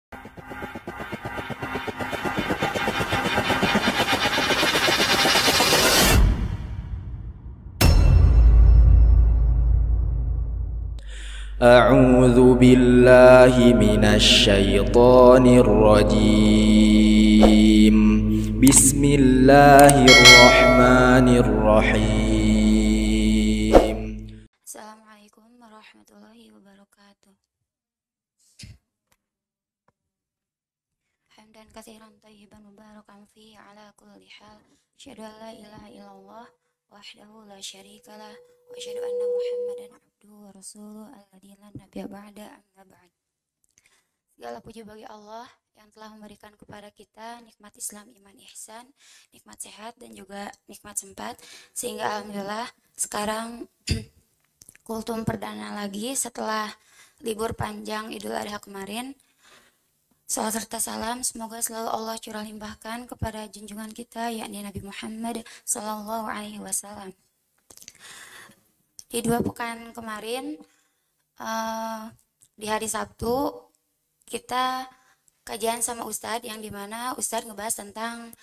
أعوذ بالله من الشيطان الرجيم. بسم الله الرحمن الرحيم. Assalamualaikum warahmatullahi wabarakatuh. Hamdan katsiran thayyiban mubarakan fihi ala kulli hal. Asyhadu an la ilaha illallah wahdahu la syarikalah wa asyhadu anna Muhammadan abduhu wa rasuluhu alladzi la nabiyya ba'da amma ba'd. Segala puji bagi Allah yang telah memberikan kepada kita nikmat Islam, iman, ihsan, nikmat sehat dan juga nikmat sempat, sehingga alhamdulillah sekarang kultum perdana lagi setelah libur panjang Idul Adha kemarin. Salam serta salam semoga selalu Allah curah limpahkan kepada junjungan kita yakni Nabi Muhammad Sallallahu Alaihi Wasallam. Di 2 pekan kemarin di hari Sabtu kita kajian sama Ustadz, yang dimana Ustadz ngebahas tentang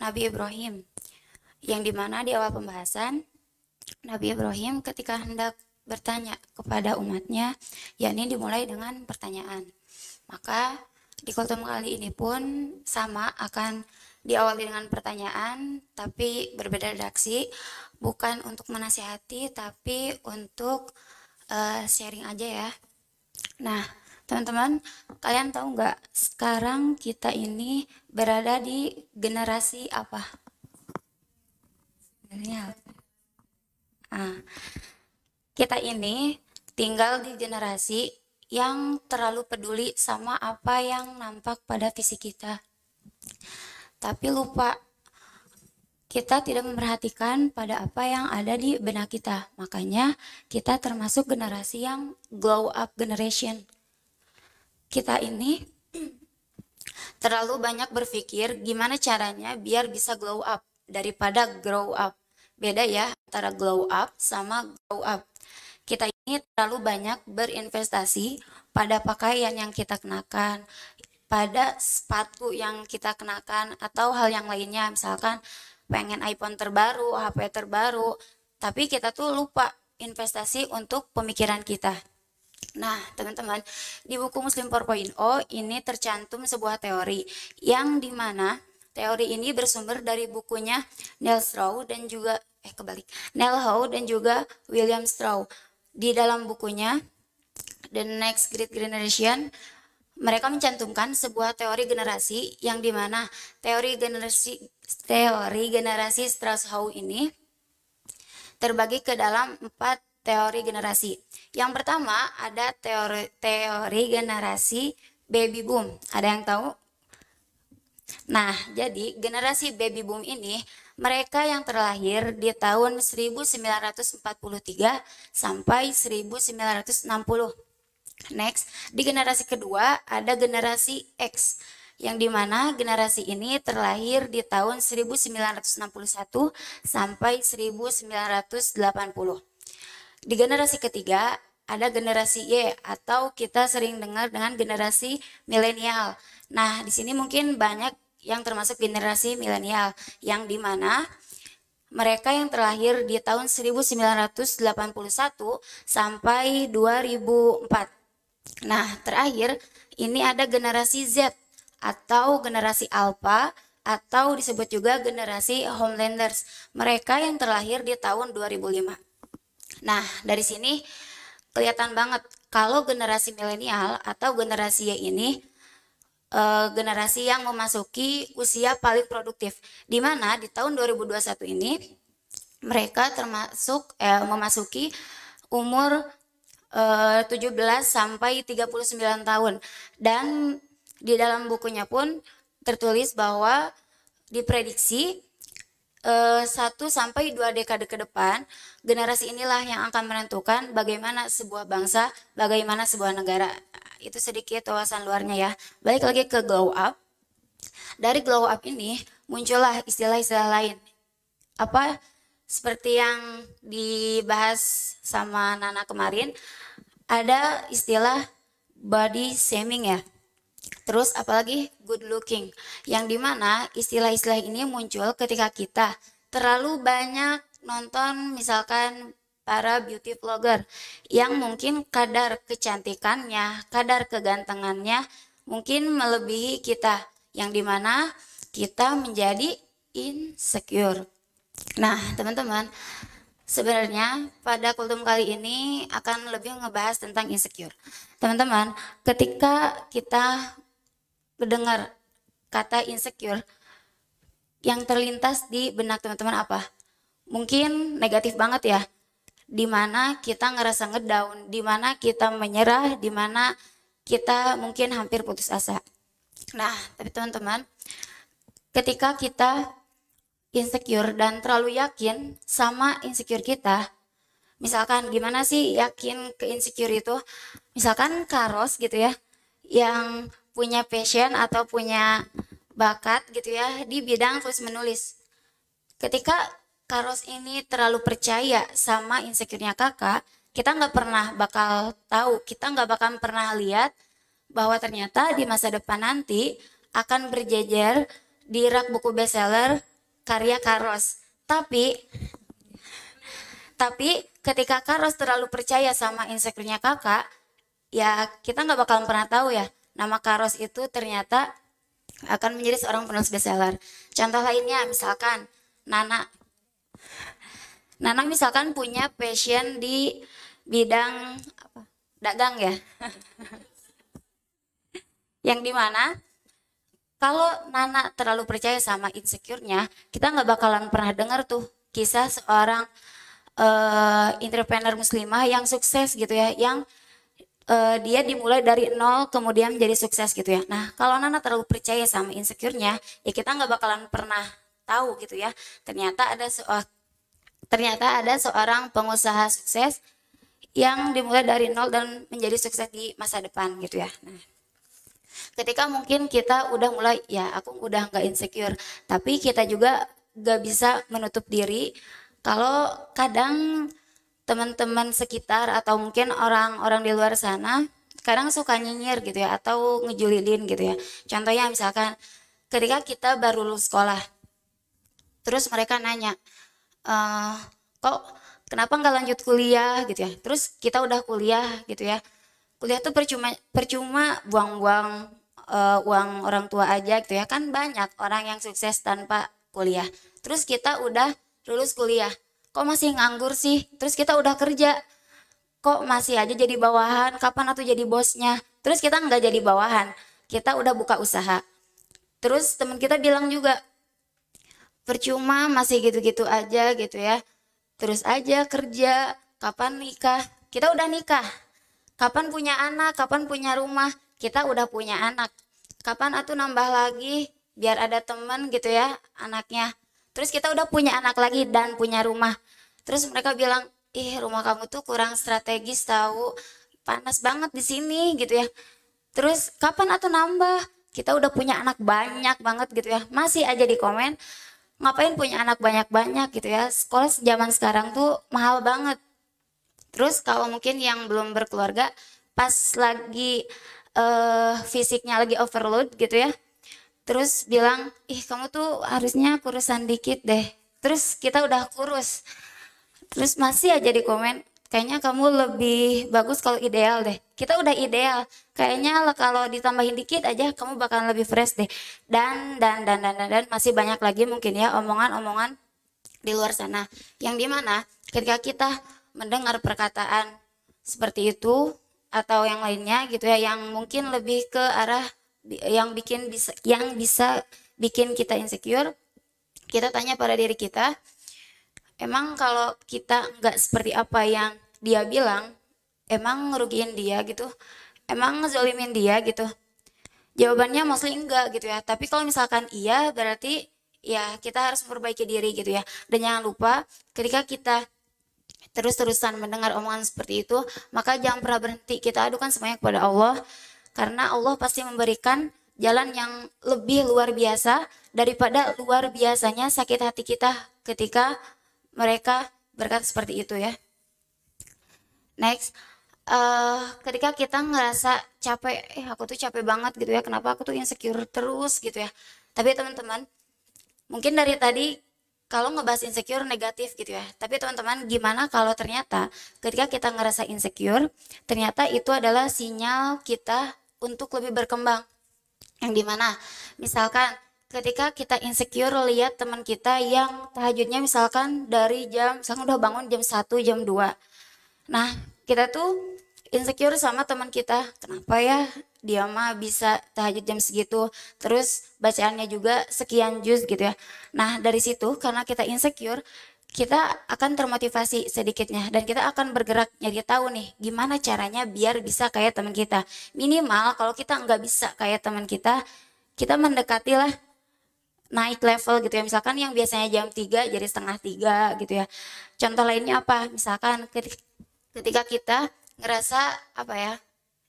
Nabi Ibrahim, yang dimana di awal pembahasan Nabi Ibrahim ketika hendak bertanya kepada umatnya, yakni dimulai dengan pertanyaan. Maka di kultum kali ini pun sama, akan diawali dengan pertanyaan tapi berbeda redaksi, bukan untuk menasihati tapi untuk sharing aja ya. Nah teman-teman, kalian tahu nggak sekarang kita ini berada di generasi apa? Kita ini tinggal di generasi yang terlalu peduli sama apa yang nampak pada fisik kita, tapi lupa kita tidak memperhatikan pada apa yang ada di benak kita. Makanya kita termasuk generasi yang glow up generation. Kita ini terlalu banyak berpikir gimana caranya biar bisa glow up daripada grow up. Beda ya antara glow up sama grow up. Kita ini terlalu banyak berinvestasi pada pakaian yang kita kenakan, pada sepatu yang kita kenakan, atau hal yang lainnya. Misalkan pengen iPhone terbaru, HP terbaru, tapi kita tuh lupa investasi untuk pemikiran kita. Nah teman-teman, di buku Muslim 4.0 ini tercantum sebuah teori, yang dimana teori ini bersumber dari bukunya Neil Strauss dan juga Neil Howe dan juga William Strauss. Di dalam bukunya The Next Great Generation, mereka mencantumkan sebuah teori generasi, yang dimana teori generasi Strauss-Howe ini terbagi ke dalam 4 teori generasi. Yang pertama ada teori generasi baby boom. Ada yang tahu? Nah, jadi generasi baby boom ini mereka yang terlahir di tahun 1943 sampai 1960. Next, di generasi kedua ada generasi X, yang dimana generasi ini terlahir di tahun 1961 sampai 1980. Di generasi ketiga ada generasi Y, atau kita sering dengar dengan generasi milenial. Nah, di sini mungkin banyak yang termasuk generasi milenial, yang dimana mereka yang terlahir di tahun 1981 sampai 2004. Nah, terakhir ini ada generasi Z atau generasi Alpha, atau disebut juga generasi Homelanders. Mereka yang terlahir di tahun 2005. Nah, dari sini kelihatan banget kalau generasi milenial atau generasi Y ini generasi yang memasuki usia paling produktif, di mana di tahun 2021 ini mereka termasuk memasuki umur 17 sampai 39 tahun. Dan di dalam bukunya pun tertulis bahwa diprediksi 1 sampai 2 dekade ke depan, generasi inilah yang akan menentukan bagaimana sebuah bangsa, bagaimana sebuah negara. Itu sedikit wawasan luarnya ya. Balik lagi ke glow up. Dari glow up ini muncullah istilah-istilah lain. Apa? Seperti yang dibahas sama Nana kemarin, ada istilah body shaming ya. Terus apalagi good looking, yang dimana istilah-istilah ini muncul ketika kita terlalu banyak nonton misalkan para beauty vlogger yang mungkin kadar kecantikannya, kadar kegantengannya mungkin melebihi kita, yang dimana kita menjadi insecure. Nah, teman-teman, sebenarnya pada kultum kali ini akan lebih ngebahas tentang insecure. Teman-teman, ketika kita mendengar kata insecure, yang terlintas di benak teman-teman apa? Mungkin negatif banget ya, dimana kita ngerasa ngedown, dimana kita menyerah, dimana kita mungkin hampir putus asa. Nah, tapi teman-teman, ketika kita insecure dan terlalu yakin sama insecure kita, misalkan gimana sih yakin ke insecure itu? Misalkan Karos gitu ya, yang punya passion atau punya bakat gitu ya di bidang tulis menulis. Ketika Karos ini terlalu percaya sama insecure-nya kakak, kita nggak pernah bakal tahu, kita nggak bakal pernah lihat bahwa ternyata di masa depan nanti akan berjejer di rak buku bestseller karya Karos. Tapi ketika Karos terlalu percaya sama insecure-nya kakak, ya kita nggak bakalan pernah tahu ya nama Karos itu ternyata akan menjadi seorang penulis bestseller. Contoh lainnya misalkan Nana. Nana misalkan punya passion di bidang apa? Dagang ya. Yang dimana kalau Nana terlalu percaya sama insecure-nya, kita nggak bakalan pernah dengar tuh kisah seorang entrepreneur muslimah yang sukses gitu ya, yang dia dimulai dari nol kemudian menjadi sukses gitu ya. Nah, kalau Nana terlalu percaya sama insecure-nya, ya kita nggak bakalan pernah tahu gitu ya. Ternyata ada seorang pengusaha sukses yang dimulai dari nol dan menjadi sukses di masa depan gitu ya. Nah, ketika mungkin kita udah mulai, ya aku udah nggak insecure, tapi kita juga nggak bisa menutup diri kalau kadang teman-teman sekitar atau mungkin orang-orang di luar sana kadang suka nyinyir gitu ya atau ngejulidin gitu ya. Contohnya misalkan ketika kita baru lulus sekolah, terus mereka nanya, kok kenapa nggak lanjut kuliah gitu ya. Terus kita udah kuliah gitu ya. Kuliah tuh percuma buang-buang uang orang tua aja gitu ya. Kan banyak orang yang sukses tanpa kuliah. Terus kita udah lulus kuliah, kok masih nganggur sih? Terus kita udah kerja, kok masih aja jadi bawahan? Kapan atuh jadi bosnya? Terus kita nggak jadi bawahan, kita udah buka usaha. Terus teman kita bilang juga, percuma masih gitu-gitu aja gitu ya. Terus aja kerja, kapan nikah? Kita udah nikah. Kapan punya anak? Kapan punya rumah? Kita udah punya anak. Kapan atuh nambah lagi biar ada temen gitu ya anaknya. Terus kita udah punya anak lagi dan punya rumah. Terus mereka bilang, ih rumah kamu tuh kurang strategis tahu, panas banget di sini gitu ya. Terus kapan atuh nambah? Kita udah punya anak banyak banget gitu ya. Masih aja di komen, ngapain punya anak banyak-banyak gitu ya. Sekolah zaman sekarang tuh mahal banget. Terus kalau mungkin yang belum berkeluarga, pas lagi fisiknya lagi overload gitu ya, terus bilang, ih kamu tuh harusnya kurusan dikit deh. Terus kita udah kurus. Terus masih aja di komen, kayaknya kamu lebih bagus kalau ideal deh. Kita udah ideal. Kayaknya kalau ditambahin dikit aja kamu bakalan lebih fresh deh. Dan masih banyak lagi mungkin ya omongan-omongan di luar sana. Yang dimana ketika kita mendengar perkataan seperti itu atau yang lainnya gitu ya, yang mungkin lebih ke arah yang bisa bikin kita insecure, kita tanya pada diri kita, emang kalau kita nggak seperti apa yang dia bilang, emang ngerugiin dia gitu, emang ngezolimin dia gitu? Jawabannya mostly enggak gitu ya. Tapi kalau misalkan iya, berarti ya kita harus memperbaiki diri gitu ya. Dan jangan lupa ketika kita terus-terusan mendengar omongan seperti itu, maka jangan pernah berhenti, kita adukan semuanya kepada Allah. Karena Allah pasti memberikan jalan yang lebih luar biasa daripada luar biasanya sakit hati kita ketika mereka berkata seperti itu ya. Next, ketika kita ngerasa capek, aku tuh capek banget gitu ya, kenapa aku tuh insecure terus gitu ya. Tapi teman-teman, mungkin dari tadi kalau ngebahas insecure negatif gitu ya. Tapi teman-teman, gimana kalau ternyata ketika kita ngerasa insecure, ternyata itu adalah sinyal kita untuk lebih berkembang. Yang dimana, misalkan ketika kita insecure lihat teman kita yang tahajudnya misalkan dari misalkan udah bangun jam 1, jam 2. Nah, kita tuh insecure sama teman kita. Kenapa ya dia mah bisa tahajud jam segitu, terus bacaannya juga sekian juz gitu ya. Nah, dari situ karena kita insecure, kita akan termotivasi sedikitnya dan kita akan bergerak nyari tahu nih gimana caranya biar bisa kayak teman kita. Minimal kalau kita nggak bisa kayak teman kita mendekati lah, naik level gitu ya. Misalkan yang biasanya jam 3 jadi setengah 3 gitu ya. Contoh lainnya apa? Misalkan ketika kita ngerasa apa ya,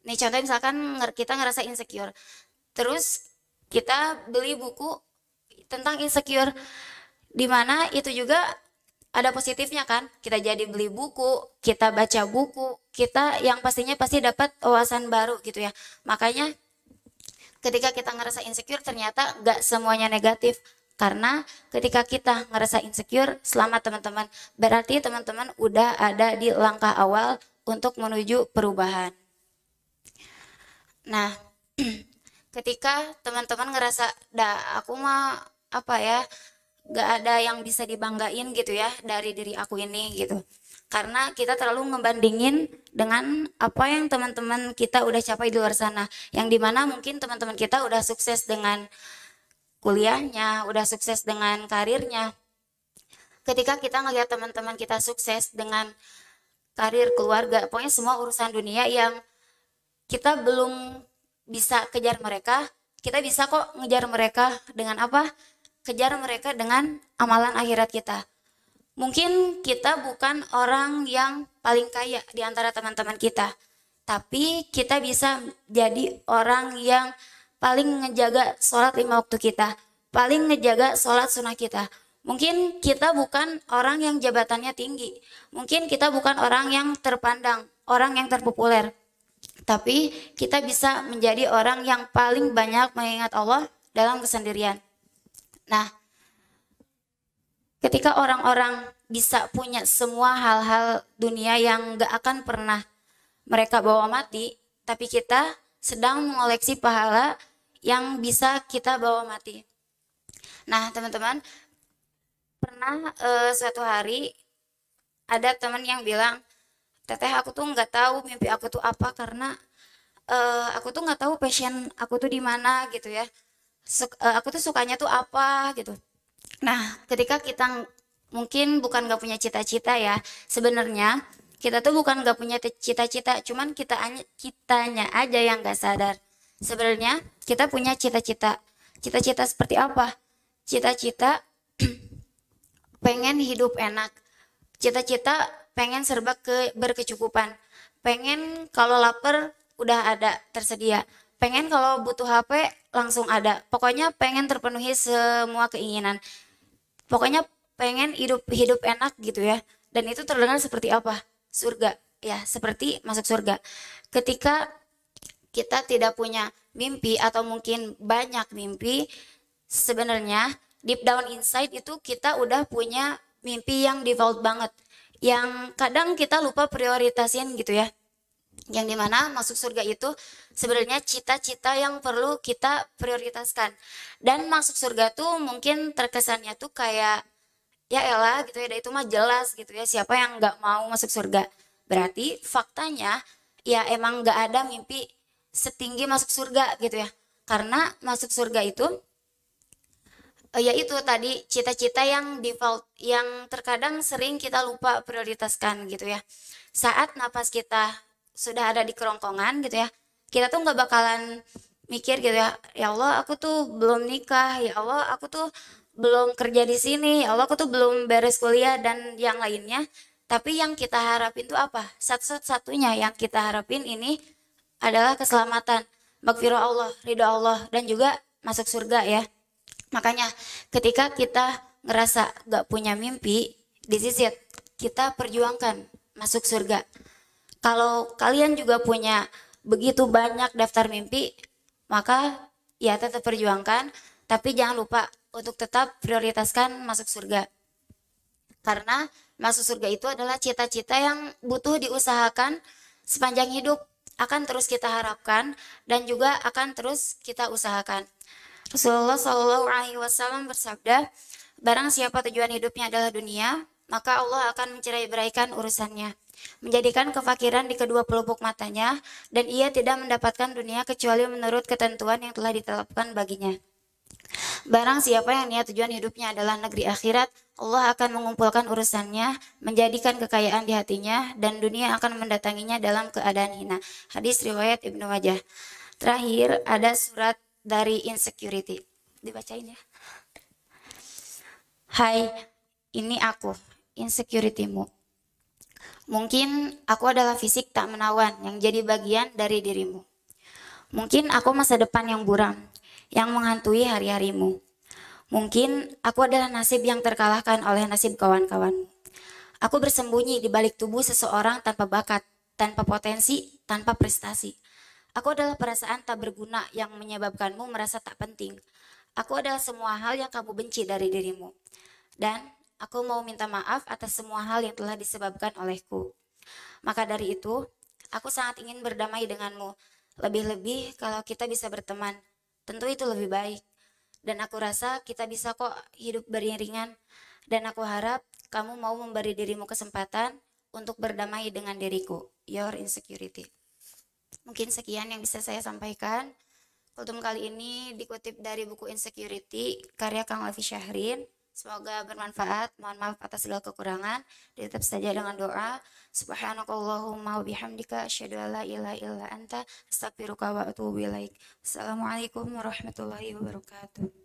nih contoh misalkan kita ngerasa insecure, terus kita beli buku tentang insecure, dimana itu juga ada positifnya kan, kita jadi beli buku, kita baca buku, kita yang pastinya pasti dapat wawasan baru gitu ya. Makanya ketika kita ngerasa insecure ternyata gak semuanya negatif. Karena ketika kita ngerasa insecure, selamat teman-teman. Berarti teman-teman udah ada di langkah awal untuk menuju perubahan. Nah, ketika teman-teman ngerasa, aku mah apa ya, gak ada yang bisa dibanggain gitu ya dari diri aku ini gitu. Karena kita terlalu ngebandingin dengan apa yang teman-teman kita udah capai di luar sana. Yang dimana mungkin teman-teman kita udah sukses dengan kuliahnya, udah sukses dengan karirnya. Ketika kita ngelihat teman-teman kita sukses dengan karir, keluarga, pokoknya semua urusan dunia yang kita belum bisa kejar mereka, kita bisa kok ngejar mereka dengan apa? Kejar mereka dengan amalan akhirat kita. Mungkin kita bukan orang yang paling kaya di antara teman-teman kita, tapi kita bisa jadi orang yang paling ngejaga sholat 5 waktu kita, paling ngejaga sholat sunnah kita. Mungkin kita bukan orang yang jabatannya tinggi, mungkin kita bukan orang yang terpandang, orang yang terpopuler, tapi kita bisa menjadi orang yang paling banyak mengingat Allah dalam kesendirian. Nah, ketika orang-orang bisa punya semua hal-hal dunia yang gak akan pernah mereka bawa mati, tapi kita sedang mengoleksi pahala yang bisa kita bawa mati. Nah, teman-teman, pernah suatu hari ada teman yang bilang, Teteh, aku tuh nggak tahu mimpi aku tuh apa karena aku tuh nggak tahu passion aku tuh di mana gitu ya. Aku tuh sukanya tuh apa gitu. Nah, ketika kita mungkin bukan nggak punya cita-cita ya, sebenarnya kita tuh bukan nggak punya cita-cita, cuman kitanya aja yang nggak sadar. Sebenarnya kita punya cita-cita. Cita-cita seperti apa? Cita-cita pengen hidup enak. Cita-cita pengen serba berkecukupan. Pengen kalau lapar udah ada tersedia. Pengen kalau butuh HP langsung ada. Pokoknya pengen terpenuhi semua keinginan. Pokoknya pengen hidup enak gitu ya. Dan itu terdengar seperti apa? Surga. Ya, seperti masuk surga. Ketika kita tidak punya mimpi atau mungkin banyak mimpi, sebenarnya deep down inside itu kita udah punya mimpi yang default banget, yang kadang kita lupa prioritasin gitu ya. Yang dimana masuk surga itu sebenarnya cita-cita yang perlu kita prioritaskan. Dan masuk surga tuh mungkin terkesannya tuh kayak ya elah gitu ya, itu mah jelas gitu ya, siapa yang nggak mau masuk surga. Berarti faktanya ya emang nggak ada mimpi setinggi masuk surga gitu ya. Karena masuk surga itu ya itu tadi cita-cita yang default, yang terkadang sering kita lupa prioritaskan gitu ya. Saat napas kita sudah ada di kerongkongan gitu ya, kita tuh nggak bakalan mikir gitu ya, ya Allah aku tuh belum nikah, ya Allah aku tuh belum kerja di sini, ya Allah aku tuh belum beres kuliah dan yang lainnya. Tapi yang kita harapin tuh apa? Satu-satunya yang kita harapin ini adalah keselamatan, maghfirah Allah, ridha Allah, dan juga masuk surga ya. Makanya ketika kita ngerasa gak punya mimpi, di sisi kita perjuangkan masuk surga. Kalau kalian juga punya begitu banyak daftar mimpi, maka ya tetap perjuangkan, tapi jangan lupa untuk tetap prioritaskan masuk surga. Karena masuk surga itu adalah cita-cita yang butuh diusahakan sepanjang hidup, akan terus kita harapkan dan juga akan terus kita usahakan. Rasulullah Shallallahu Alaihi Wasallam bersabda, barang siapa tujuan hidupnya adalah dunia, maka Allah akan mencerai-beraikan urusannya, menjadikan kefakiran di kedua pelupuk matanya, dan ia tidak mendapatkan dunia kecuali menurut ketentuan yang telah ditetapkan baginya. Barang siapa yang niat tujuan hidupnya adalah negeri akhirat, Allah akan mengumpulkan urusannya, menjadikan kekayaan di hatinya, dan dunia akan mendatanginya dalam keadaan hina. Hadis riwayat Ibnu Majah. Terakhir ada surat dari Insecurity. Dibacain ya. Hai, ini aku, insecurity-mu. Mungkin aku adalah fisik tak menawan yang jadi bagian dari dirimu. Mungkin aku masa depan yang buram, yang menghantui hari-harimu. Mungkin aku adalah nasib yang terkalahkan oleh nasib kawan-kawanmu. Aku bersembunyi di balik tubuh seseorang tanpa bakat, tanpa potensi, tanpa prestasi. Aku adalah perasaan tak berguna yang menyebabkanmu merasa tak penting. Aku adalah semua hal yang kamu benci dari dirimu. Dan aku mau minta maaf atas semua hal yang telah disebabkan olehku. Maka dari itu, aku sangat ingin berdamai denganmu. Lebih-lebih kalau kita bisa berteman, tentu itu lebih baik. Dan aku rasa kita bisa kok hidup beriringan. Dan aku harap kamu mau memberi dirimu kesempatan untuk berdamai dengan diriku. Your Insecurity. Mungkin sekian yang bisa saya sampaikan. Kultum kali ini dikutip dari buku Insecurity, karya Kang Lavi Syahrin. Semoga bermanfaat. Mohon maaf atas segala kekurangan. Ditutup saja dengan doa. Subhanakallahumma wa bihamdika asyhadu an la ilaha illa anta astaghfiruka wa atubu ilaik. Assalamualaikum warahmatullahi wabarakatuh.